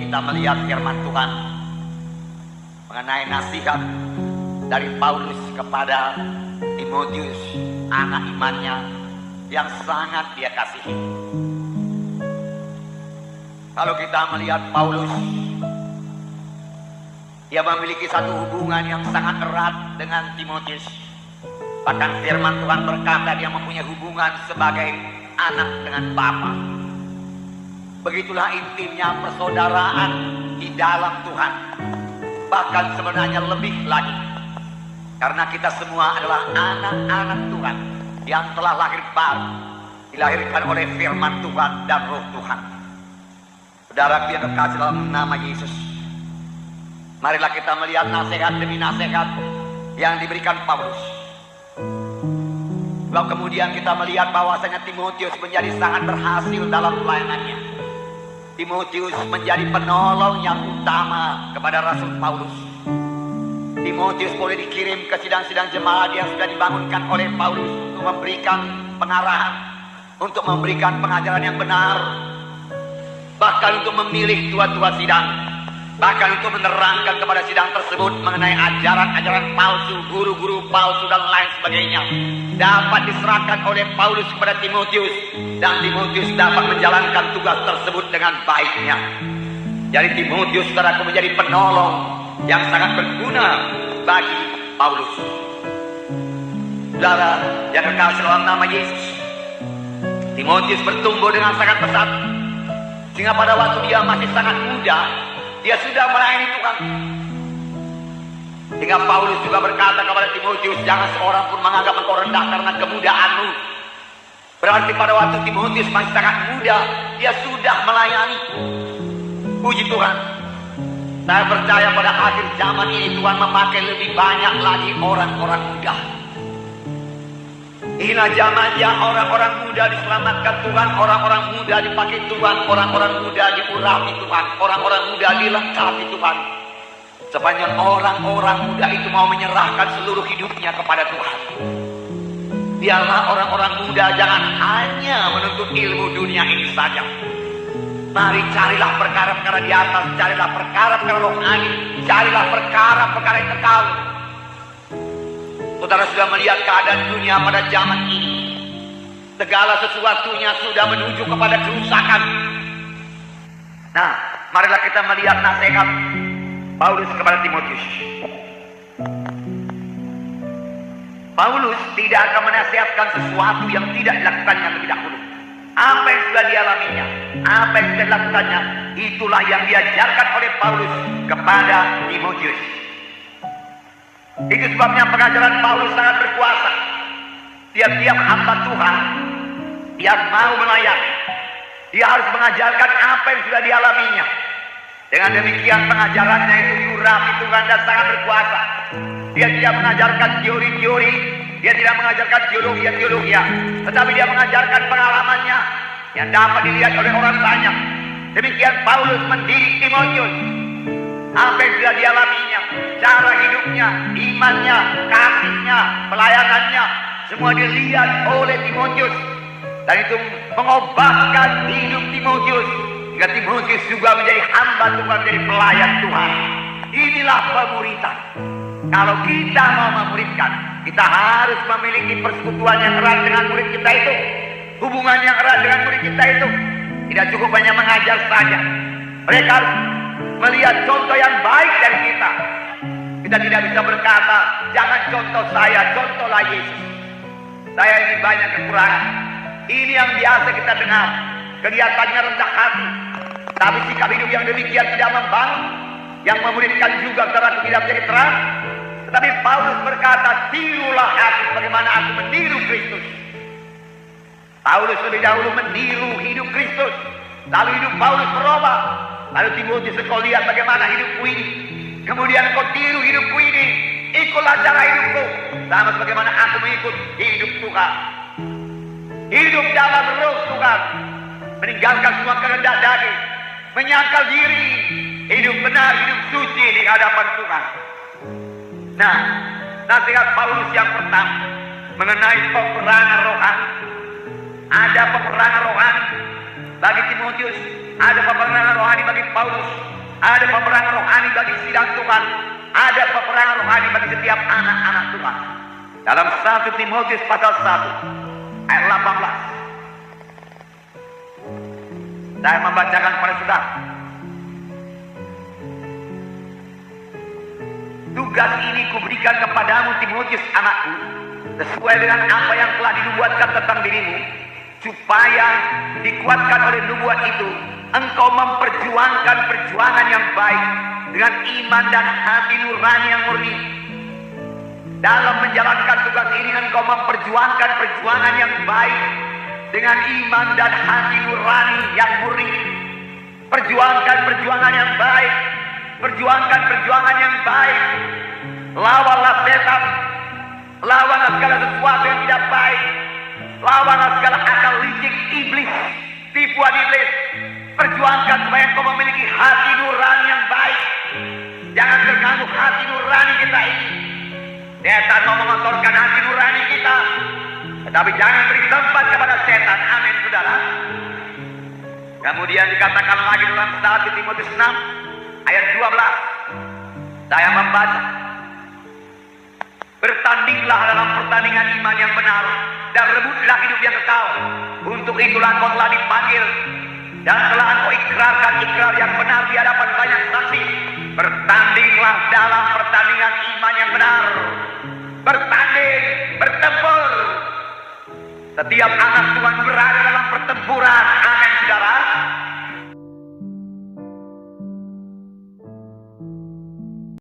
kita melihat firman Tuhan mengenai nasihat dari Paulus kepada Timotius, anak imannya yang sangat dia kasihi. Kalau kita melihat Paulus, dia memiliki satu hubungan yang sangat erat dengan Timotius. Bahkan firman Tuhan berkata dia mempunyai hubungan sebagai anak dengan bapa. Begitulah intimnya persaudaraan di dalam Tuhan. Bahkan sebenarnya lebih lagi, karena kita semua adalah anak-anak Tuhan yang telah lahir baru, dilahirkan oleh firman Tuhan dan roh Tuhan. Saudara yang kekasih dalam nama Yesus, marilah kita melihat nasihat demi nasihat yang diberikan Paulus. Lalu kemudian kita melihat bahwasanya Timotius menjadi sangat berhasil dalam pelayanannya. Timotius menjadi penolong yang utama kepada Rasul Paulus. Timotius boleh dikirim ke sidang-sidang jemaat yang sudah dibangunkan oleh Paulus untuk memberikan pengarahan, untuk memberikan pengajaran yang benar, bahkan untuk memilih tua-tua sidang, bahkan untuk menerangkan kepada sidang tersebut mengenai ajaran-ajaran palsu, guru-guru palsu dan lain sebagainya, dapat diserahkan oleh Paulus kepada Timotius, dan Timotius dapat menjalankan tugas tersebut dengan baiknya. Jadi Timotius, saudaraku, menjadi penolong yang sangat berguna bagi Paulus. Saudara yang kekasih dalam nama Yesus, Timotius bertumbuh dengan sangat pesat, sehingga pada waktu dia masih sangat muda, dia sudah melayani Tuhan. Hingga Paulus juga berkata kepada Timotius, jangan seorang pun menganggap engkau rendah karena kemudaanmu. Berarti pada waktu Timotius masih sangat muda, dia sudah melayani. Puji Tuhan. Saya percaya pada akhir zaman ini Tuhan memakai lebih banyak lagi orang-orang muda. Inilah zamannya orang-orang muda diselamatkan Tuhan, orang-orang muda dipakai Tuhan, orang-orang muda diurapi Tuhan, orang-orang muda dilengkapi Tuhan. Sepanjang orang-orang muda itu mau menyerahkan seluruh hidupnya kepada Tuhan. Biarlah orang-orang muda jangan hanya menuntut ilmu dunia ini saja. Mari carilah perkara-perkara di atas, carilah perkara-perkara rohani, carilah perkara-perkara yang kekal. Saudara sudah melihat keadaan dunia pada zaman ini. Segala sesuatunya sudah menuju kepada kerusakan. Nah, marilah kita melihat nasihat Paulus kepada Timotius. Paulus tidak akan menasihatkan sesuatu yang tidak dilakukannya lebih dahulu. Apa yang sudah dialaminya, apa yang sudah dilakukannya, itulah yang diajarkan oleh Paulus kepada Timotius. Itu sebabnya pengajaran Paulus sangat berkuasa. Tiap-tiap hamba Tuhan yang mau melayani, dia harus mengajarkan apa yang sudah dialaminya. Dengan demikian pengajarannya itu diurapi Tuhan dan sangat berkuasa. Dia tidak mengajarkan teori-teori, dia tidak mengajarkan teologi, tetapi dia mengajarkan pengalamannya yang dapat dilihat oleh orang banyak. Demikian Paulus mendidik Timotius. Apa yang sudah dialaminya, cara hidupnya, imannya, kasihnya, pelayanannya, semua dilihat oleh Timotius. Dan itu mengubahkan hidup Timotius, hingga Timotius juga menjadi hamba Tuhan, menjadi pelayan Tuhan. Inilah pemuritan. Kalau kita mau memuridkan, kita harus memiliki persekutuan yang erat dengan murid kita itu, hubungan yang erat dengan murid kita itu. Tidak cukup hanya mengajar saja. Mereka harus melihat contoh yang baik dari kita. Kita tidak bisa berkata, jangan contoh saya, contohlah Yesus. Saya ini banyak kekurangan. Ini yang biasa kita dengar. Kelihatannya rendah hati, tapi sikap hidup yang demikian tidak membangun, yang memuridkan juga karena tidak menjadi terang. Tetapi Paulus berkata, tirulah aku bagaimana aku meniru Kristus. Paulus lebih dahulu meniru hidup Kristus, lalu hidup Paulus berubah. Lalu Timotius, engkau lihat bagaimana hidupku ini, kemudian engkau tiru hidupku ini, ikutlah cara hidupku sama sebagaimana aku mengikut hidup Tuhan. Hidup dalam roh Tuhan, meninggalkan semua kehendak daging, menyangkal diri, hidup benar, hidup suci di hadapan Tuhan. Nah, nasihat Paulus yang pertama mengenai peperangan rohani. Ada peperangan rohani bagi Timotius, ada peperangan rohani bagi Paulus. Ada peperangan rohani bagi sidang Tuhan. Ada peperangan rohani bagi setiap anak-anak Tuhan. Dalam 1 Timotius pasal 1 ayat 18. Saya membacakan kepada saudara. Tugas ini kuberikan kepadamu Timotius anakku, sesuai dengan apa yang telah dinubuatkan tentang dirimu, supaya dikuatkan oleh nubuat itu, engkau memperjuangkan perjuangan yang baik dengan iman dan hati nurani yang murni. Dalam menjalankan tugas ini, engkau memperjuangkan perjuangan yang baik dengan iman dan hati nurani yang murni. Perjuangkan perjuangan yang baik. Perjuangkan perjuangan yang baik. Lawanlah setan. Lawanlah segala sesuatu yang tidak baik. Lawanlah segala akal licik iblis, tipuan iblis. Perjuangkan supaya engkau memiliki hati nurani yang baik. Jangan terganggu hati nurani kita ini. Setan mau mengotorkan hati nurani kita, tetapi jangan beri tempat kepada setan. Amin, saudara. Kemudian dikatakan lagi dalam 1 Timotius 6 ayat 12. Saya membaca, bertandinglah dalam pertandingan iman yang benar, dan rebutlah hidup yang kekal. Untuk itulah kau telah dipanggil, dan telah engkau ikrarkan ikrar yang benar di hadapan banyak saksi. Bertandinglah dalam pertandingan iman yang benar. Bertanding, bertempur. Setiap anak Tuhan berada dalam pertempuran. Amin, saudara.